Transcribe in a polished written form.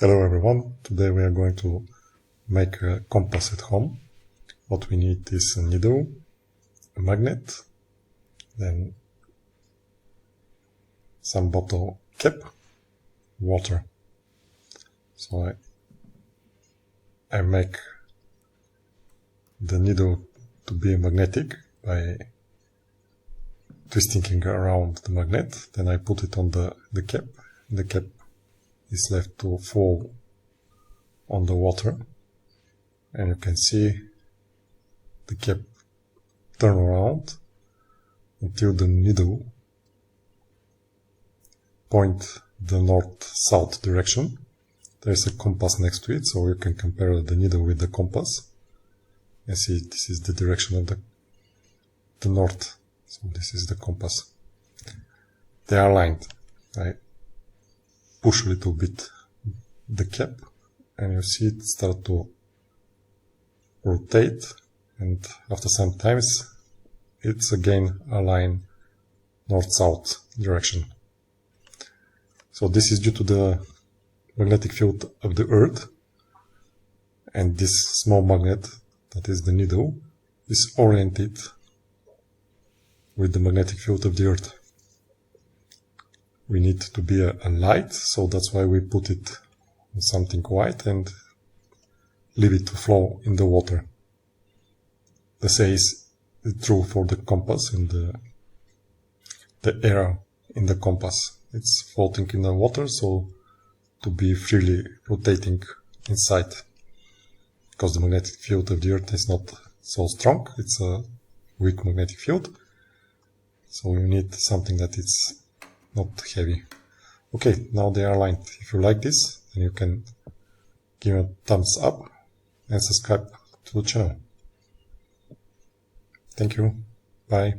Hello everyone, today we are going to make a compass at home. What we need is a needle, a magnet, then some bottle cap, water. So I make the needle to be magnetic by twisting it around the magnet, then I put it on the cap. The cap is left to fall on the water, and you can see the cap turn around until the needle point the north-south direction. There's a compass next to it, so you can compare the needle with the compass. You see this is the direction of the north, so this is the compass. They are aligned. I push a little bit the cap and you see it start to rotate, and after some times it's again aligned north-south direction. So this is due to the magnetic field of the Earth, and this small magnet, that is the needle, is oriented with the magnetic field of the Earth. We need to be a light, so that's why we put it on something white and leave it to flow in the water. The same is true for the compass and the air in the compass. It's floating in the water, so to be freely rotating inside, because the magnetic field of the Earth is not so strong, it's a weak magnetic field, so you need something that is not heavy. Okay, now they are aligned. If you like this, then you can give a thumbs up and subscribe to the channel. Thank you. Bye.